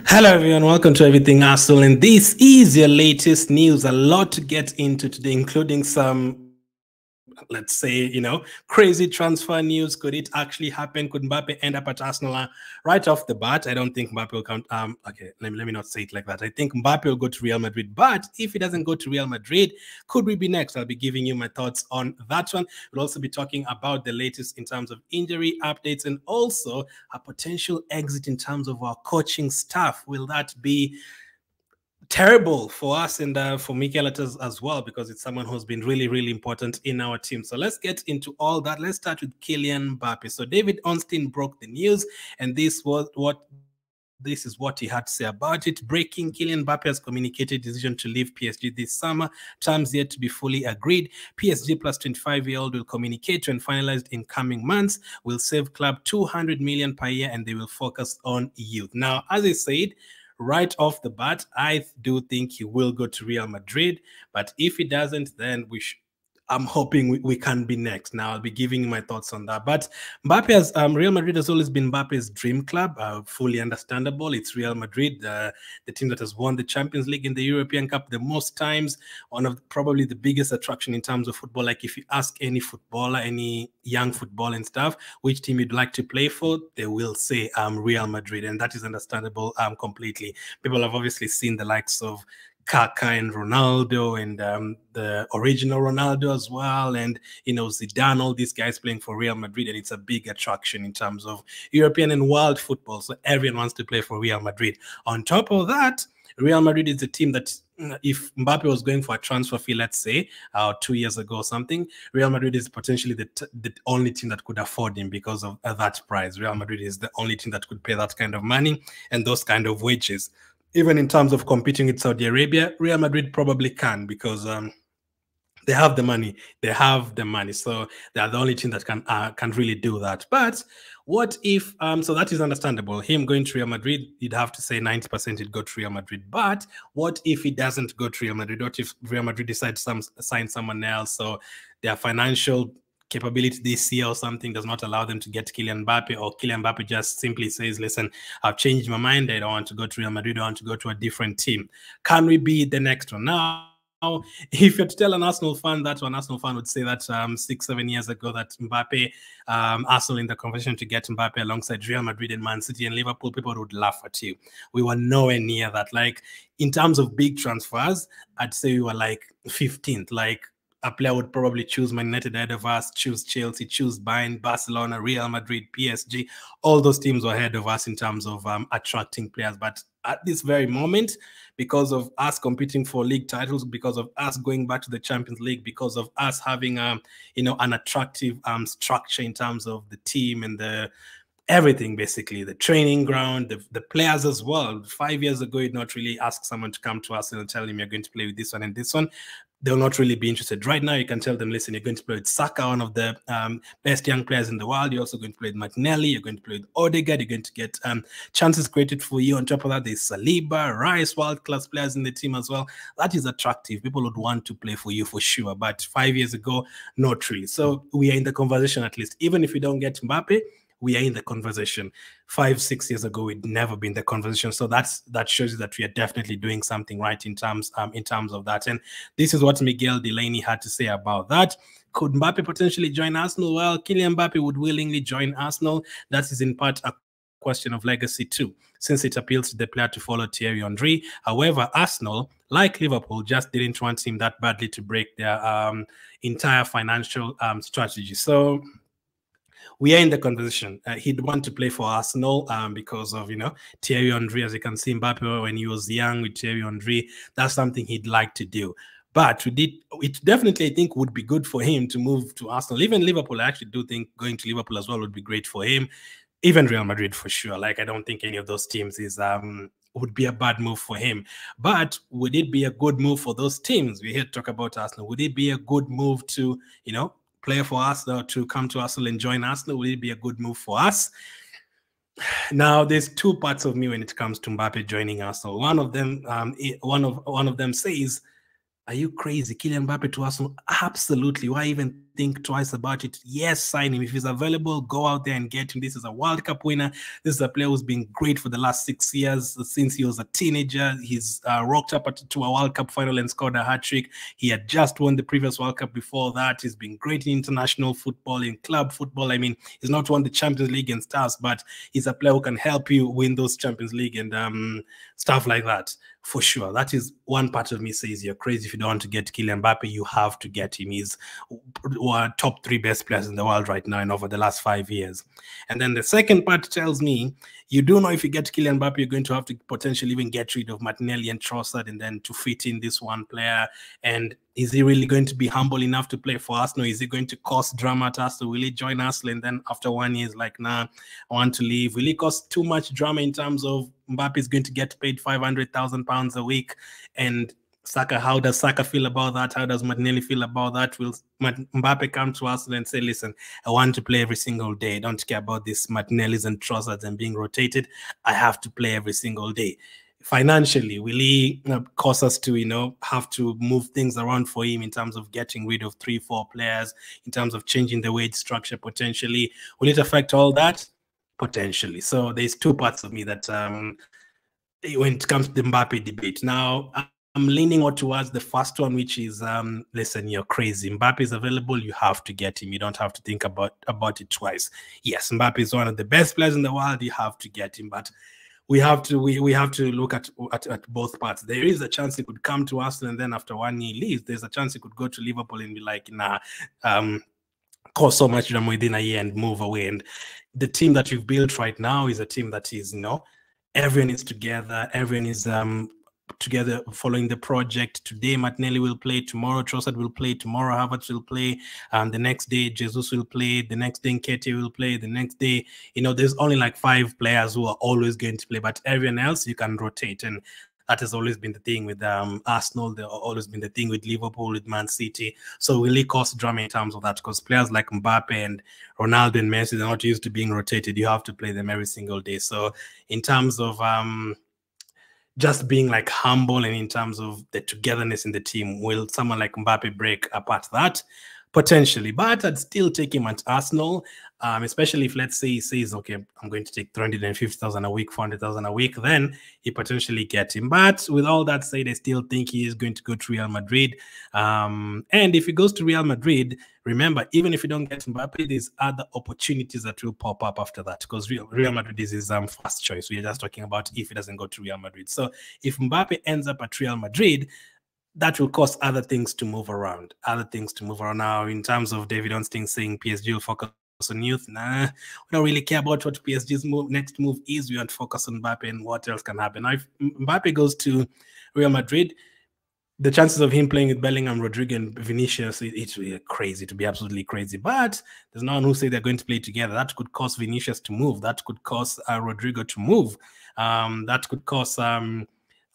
Hello, everyone. Welcome to Everything Arsenal. And this is your latest news. A lot to get into today, including some, let's say, crazy transfer news. Could it actually happen? Could Mbappe end up at Arsenal right off the bat? I don't think Mbappe will come. Okay, let me not say it like that. I think Mbappe will go to Real Madrid. But if he doesn't go to Real Madrid, could we be next? I'll be giving you my thoughts on that one. We'll also be talking about the latest in terms of injury updates and also a potential exit in terms of our coaching staff. Will that be terrible for us and for Mikel Arteta as well, because it's someone who's been really, really important in our team. So let's get into all that. Let's start with Kylian Mbappe. So David Ornstein broke the news, and this is what he had to say about it. Breaking: Kylian Mbappe has communicated decision to leave PSG this summer. Terms yet to be fully agreed. PSG plus 25-year-old will communicate when finalized in coming months. Will save club 200 million per year, and they will focus on youth. Now, as I said, right off the bat, I do think he will go to Real Madrid. But if he doesn't, then I'm hoping we can be next. Now, I'll be giving you my thoughts on that. But Mbappe Real Madrid has always been Mbappe's dream club. Fully understandable. It's Real Madrid, the team that has won the Champions League and the European Cup the most times. One of probably the biggest attraction in terms of football. Like if you ask any footballer, any young footballer and stuff, which team you'd like to play for, they will say Real Madrid, and that is understandable completely. People have obviously seen the likes of Kaká and Ronaldo and the original Ronaldo as well, and Zidane, all these guys playing for Real Madrid, and it's a big attraction in terms of European and world football. So everyone wants to play for Real Madrid. On top of that, Real Madrid is the team that, if Mbappe was going for a transfer fee, let's say 2 years ago or something, Real Madrid is potentially the only team that could afford him because of that price. Real Madrid is the only team that could pay that kind of money and those kind of wages. Even in terms of competing with Saudi Arabia, Real Madrid probably can, because they have the money. They have the money. So they are the only team that can really do that. But what if, so that is understandable. Him going to Real Madrid, you'd have to say 90% he'd go to Real Madrid. But what if he doesn't go to Real Madrid? What if Real Madrid decides to sign someone else? So their financial capability this year or something does not allow them to get Kylian Mbappe, or Kylian Mbappe just simply says, listen, I've changed my mind. I don't want to go to Real Madrid. I want to go to a different team. Can we be the next one? Now, if you're to tell an Arsenal fan that, one Arsenal fan would say that 6-7 years ago that Mbappe, Arsenal in the conversation to get Mbappe alongside Real Madrid and Man City and Liverpool, people would laugh at you. We were nowhere near that. Like, in terms of big transfers, I'd say we were like 15th. Like, a player would probably choose Man United ahead of us, choose Chelsea, choose Bayern, Barcelona, Real Madrid, PSG. All those teams were ahead of us in terms of attracting players. But at this very moment, because of us competing for league titles, because of us going back to the Champions League, because of us having an attractive structure in terms of the team and the everything, basically the training ground, the players as well. 5 years ago, you'd not really ask someone to come to us and tell him you're going to play with this one and this one. They'll not really be interested. Right now, you can tell them, listen, you're going to play with Saka, one of the best young players in the world. You're also going to play with Martinelli. You're going to play with Odegaard. You're going to get chances created for you. On top of that, there's Saliba, Rice, world-class players in the team as well. That is attractive. People would want to play for you for sure. But 5 years ago, not really. So we are in the conversation at least. Even if we don't get Mbappe, we are in the conversation. 5-6 years ago, we'd never been in the conversation. So that shows you that we are definitely doing something right in terms of that. And this is what Miguel Delaney had to say about that. Could Mbappe potentially join Arsenal? Well, Kylian Mbappe would willingly join Arsenal. That is in part a question of legacy too, since it appeals to the player to follow Thierry Henry. However, Arsenal, like Liverpool, just didn't want him that badly to break their entire financial strategy. So we are in the conversation. He'd want to play for Arsenal because of, Thierry Henry. As you can see, Mbappe, when he was young with Thierry Henry, that's something he'd like to do. But it definitely, I think, would be good for him to move to Arsenal. Even Liverpool, I actually do think going to Liverpool as well would be great for him. Even Real Madrid, for sure. Like, I don't think any of those teams would be a bad move for him. But would it be a good move for those teams? We're here to talk about Arsenal. Would it be a good move to, player for Arsenal to come to Arsenal and join Arsenal? Will it be a good move for us? Now, there's two parts of me when it comes to Mbappe joining Arsenal. One of them, one of them says, "Are you crazy, Kylian Mbappe to Arsenal? Absolutely. Why even think twice about it. Yes, sign him. If he's available, go out there and get him. This is a World Cup winner. This is a player who's been great for the last 6 years. Since he was a teenager, he's rocked up to a World Cup final and scored a hat-trick. He had just won the previous World Cup before that. He's been great in international football, in club football. I mean, he's not won the Champions League and stars, but he's a player who can help you win those Champions League and stuff like that. For sure. That is one part of me says you're crazy if you don't want to get Kylian Mbappe. You have to get him. He's one top 3 best players in the world right now and over the last 5 years. And then the second part tells me you do know if you get Kylian Mbappe, you're going to have to potentially even get rid of Martinelli and Trossard and then to fit in this one player. And is he really going to be humble enough to play for Arsenal? Is he going to cause drama at Arsenal? Will he join Arsenal and then after 1 year, he's like, nah, I want to leave? Will he cause too much drama in terms of Mbappe is going to get paid £500,000 a week? And Saka, how does Saka feel about that? How does Martinelli feel about that? Will Mbappe come to Arsenal and say, listen, I want to play every single day. I don't care about this Martinellis and Trossards and being rotated. I have to play every single day. Financially, will he cause us to, have to move things around for him in terms of getting rid of 3-4 players, in terms of changing the wage structure potentially? Will it affect all that? Potentially. So there's two parts of me that when it comes to the Mbappe debate. Now, I'm leaning more towards the first one, which is, listen, you're crazy. Mbappe is available. You have to get him. You don't have to think about it twice. Yes, Mbappe is one of the best players in the world. You have to get him. But we have to look at both parts. There is a chance he could come to Arsenal and then after 1 year leaves. There's a chance he could go to Liverpool and be like, nah, cause so much drama within a year and move away. And the team that you've built right now is a team that is, everyone is together. Everyone is together following the project. Today Martinelli will play, tomorrow Trossard will play, tomorrow Havertz will play, the next day Jesus will play, the next day Nketiah will play, the next day, there's only like 5 players who are always going to play, but everyone else you can rotate. And that has always been the thing with Arsenal. They've always been the thing with Liverpool, with Man City. So will it cause drama in terms of that? Because players like Mbappe and Ronaldo and Messi, they're not used to being rotated. You have to play them every single day. So in terms of just being like humble and in terms of the togetherness in the team, will someone like Mbappe break apart that? Potentially, but I'd still take him at Arsenal, especially if, let's say, he says, okay, I'm going to take 350,000 a week, 400,000 a week, then he potentially get him. But with all that said, I still think he is going to go to Real Madrid. And if he goes to Real Madrid, remember, even if you don't get Mbappe, there's other opportunities that will pop up after that, because Real Madrid is his first choice. We are just talking about if he doesn't go to Real Madrid. So if Mbappe ends up at Real Madrid, that will cause other things to move around. Now, in terms of David Ornstein saying PSG will focus on youth, nah, we don't really care about what PSG's next move is. We want to focus on Mbappe and what else can happen. Now, if Mbappe goes to Real Madrid, the chances of him playing with Bellingham, Rodrigo, and Vinicius, it's really crazy, to be absolutely crazy. But there's no one who say they're going to play together. That could cause Vinicius to move. That could cause Rodrigo to move. That could cause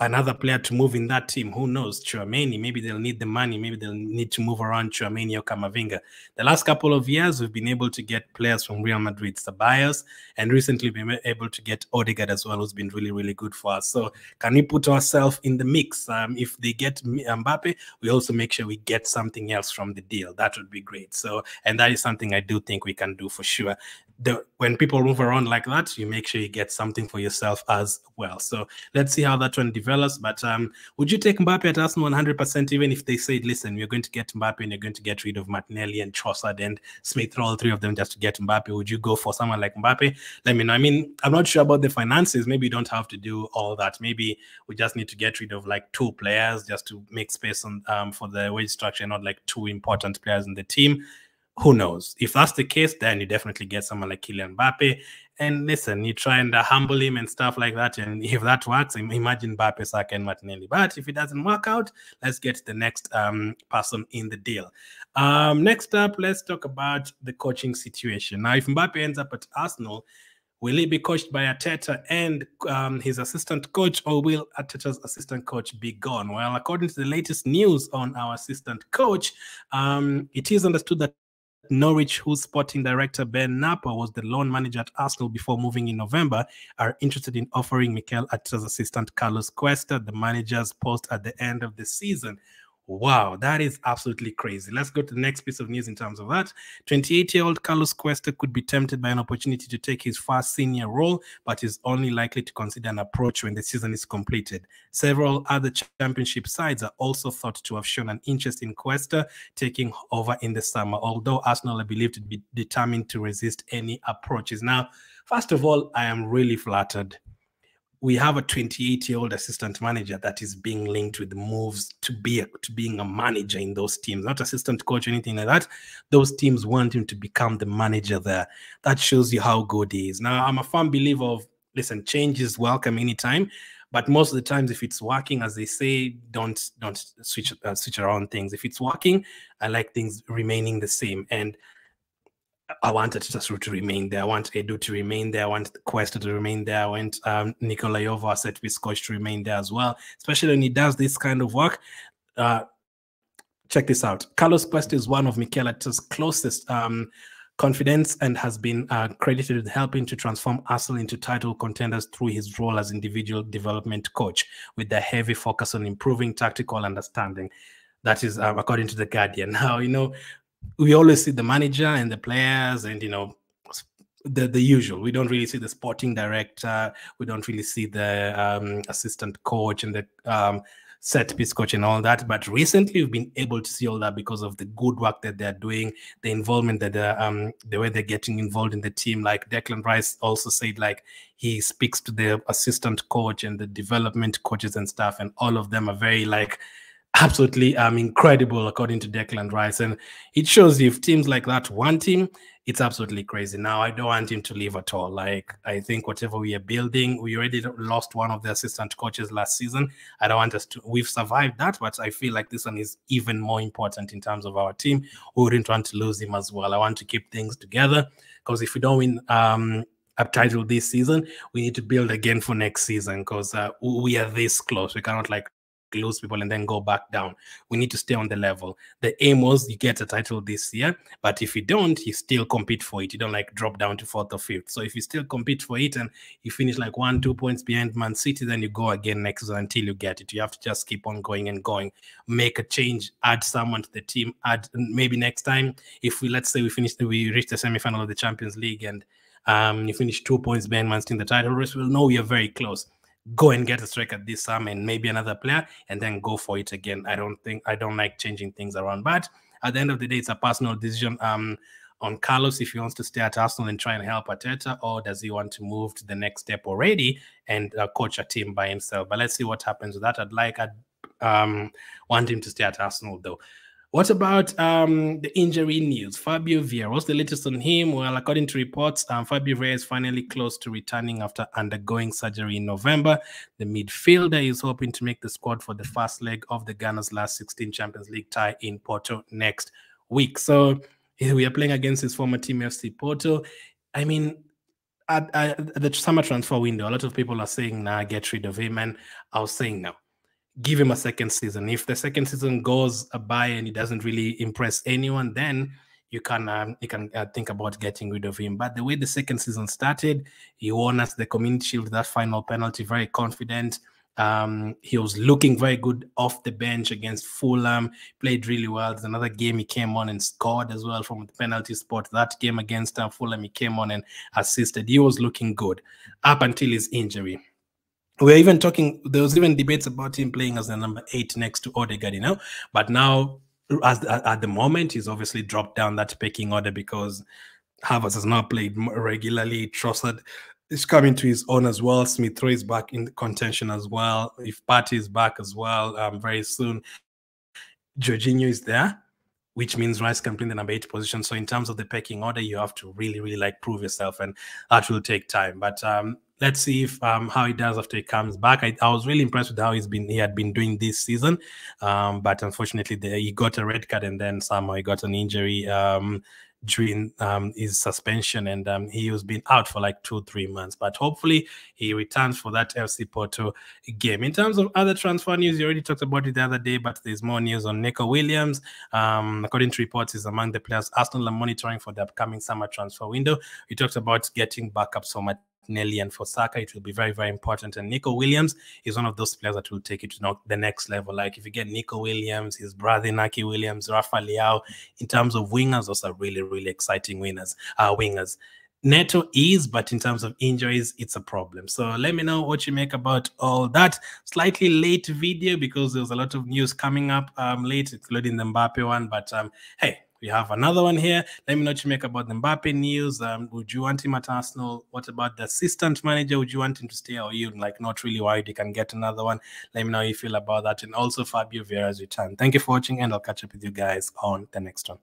another player to move in that team. Who knows? Tchouaméni, maybe they'll need the money. Maybe they'll need to move around Tchouaméni or Camavinga. The last couple of years, we've been able to get players from Real Madrid, Ceballos, and recently we've been able to get Odegaard as well, who's been really, really good for us. So can we put ourselves in the mix? If they get Mbappe, we also make sure we get something else from the deal. That would be great. So, and that is something I do think we can do for sure. When people move around like that, you make sure you get something for yourself as well. So let's see how that one develops. But would you take Mbappe at Arsenal 100%, even if they said, listen, we're going to get Mbappe and you're going to get rid of Martinelli and Trossard and Smith, all 3 of them just to get Mbappe? Would you go for someone like Mbappe? Let me know. I mean, I'm not sure about the finances. Maybe you don't have to do all that. Maybe we just need to get rid of like 2 players just to make space on for the wage structure, not like 2 important players in the team. Who knows? If that's the case, then you definitely get someone like Kylian Mbappe. And listen, you try and humble him and stuff like that. And if that works, imagine Mbappe, Saka, and Martinelli. But if it doesn't work out, let's get the next person in the deal. Next up, let's talk about the coaching situation. Now, if Mbappe ends up at Arsenal, will he be coached by Arteta and his assistant coach, or will Arteta's assistant coach be gone? Well, according to the latest news on our assistant coach, it is understood that Norwich, whose sporting director Ben Napa was the loan manager at Arsenal before moving in November, are interested in offering Mikel Arteta's assistant Carlos Cuesta the manager's post at the end of the season. Wow, that is absolutely crazy. Let's go to the next piece of news in terms of that. 28-year-old Carlos Cuesta could be tempted by an opportunity to take his first senior role, but is only likely to consider an approach when the season is completed. Several other championship sides are also thought to have shown an interest in Cuesta taking over in the summer, although Arsenal are believed to be determined to resist any approaches. Now, first of all, I am really flattered. We have a 28-year-old assistant manager that is being linked with moves to being a manager in those teams, not assistant coach or anything like that. Those teams want him to become the manager there. That shows you how good he is. Now, I'm a firm believer of, listen, change is welcome anytime, but most of the times, if it's working, as they say, don't switch around things. If it's working, I like things remaining the same. And I wanted Arteta to remain there. I want Edu to remain there. I want Cuesta to remain there. I want Nikolayova, set piece coach, to remain there as well, especially when he does this kind of work. Check this out. Carlos Cuesta is one of Mikel Arteta's closest confidence and has been credited with helping to transform Arsenal into title contenders through his role as individual development coach, with a heavy focus on improving tactical understanding. That is according to The Guardian. Now, we always see the manager and the players and, the usual. We don't really see the sporting director. We don't really see the assistant coach and the set piece coach and all that. But recently we've been able to see all that because of the good work that they're doing, the involvement that the way they're getting involved in the team. Like Declan Rice also said, like, he speaks to the assistant coach and the development coaches and stuff, and all of them are very, like, absolutely incredible, according to Declan Rice. And it shows you, if teams like that want him, it's absolutely crazy. Now, I don't want him to leave at all. Like, I think whatever we are building, we already lost one of the assistant coaches last season. I don't want us to, we've survived that, but I feel like this one is even more important in terms of our team. We wouldn't want to lose him as well. I want to keep things together, because if we don't win a title this season, we need to build again for next season, because we are this close. We cannot, like, lose people and then go back down. We need to stay on the level. The aim was you get a title this year, but if you don't, you still compete for it. You don't, like, drop down to 4th or 5th. So if you still compete for it and you finish like 1-2 points behind Man City, then you go again next season until you get it. You have to just keep on going and going, make a change, add someone to the team, add maybe next time, if we, let's say we reach the semi-final of the Champions League and you finish 2 points behind Man City in the title race, we'll know we are very close. Go and get a striker this summer and maybe another player, and then go for it again. I don't like changing things around, but at the end of the day, it's a personal decision on Carlos if he wants to stay at Arsenal and try and help Arteta, or does he want to move to the next step already and coach a team by himself. But let's see what happens with that. I'd want him to stay at Arsenal though. What about the injury news? Fabio Vieira, what's the latest on him? Well, according to reports, Fabio Vieira is finally close to returning after undergoing surgery in November. The midfielder is hoping to make the squad for the first leg of the Ghana's last 16 Champions League tie in Porto next week. So we are playing against his former team, FC Porto. I mean, at the summer transfer window, a lot of people are saying, nah, get rid of him. And I was saying, no. Give him a second season. If the second season goes by and he doesn't really impress anyone, then you can think about getting rid of him. But the way the second season started, he won us the Community Shield, that final penalty, very confident. He was looking very good off the bench against Fulham, played really well. There's another game he came on and scored as well from the penalty spot. That game against Fulham, he came on and assisted. He was looking good up until his injury. We're even talking, there was even debates about him playing as the number 8 next to Odegaard, but now at the moment, he's obviously dropped down that pecking order because Havertz has now played regularly. Trossard is coming to his own as well. Smith Rowe is back in the contention as well. If Partey is back as well very soon, Jorginho is there, which means Rice can play in the number 8 position. So in terms of the pecking order, you have to really, really, like, prove yourself, and that will take time. But let's see if how he does after he comes back. I was really impressed with how he had been doing this season, but unfortunately he got a red card and then somehow he got an injury during his suspension, and he was been out for like 2-3 months. But hopefully he returns for that FC Porto game. In terms of other transfer news, you already talked about it the other day, but there's more news on Nico Williams. According to reports, he's among the players Arsenal are monitoring for the upcoming summer transfer window. We talked about getting backups for Martinelli, and for Saka, it will be very, very important. And Nico Williams is one of those players that will take it to the next level. Like if you get Nico Williams, his brother Inaki Williams, Rafa Leao, in terms of wingers, those are really, really exciting wingers. Neto is, but in terms of injuries, it's a problem. So let me know what you make about all that. Slightly late video because there's a lot of news coming up late, including the Mbappe one. But hey, we have another one here. Let me know what you make about the Mbappe news. Would you want him at Arsenal? What about the assistant manager? Would you want him to stay, or you like not really worried you can get another one? Let me know how you feel about that. And also Fabio Vieira's return. Thank you for watching, and I'll catch up with you guys on the next one.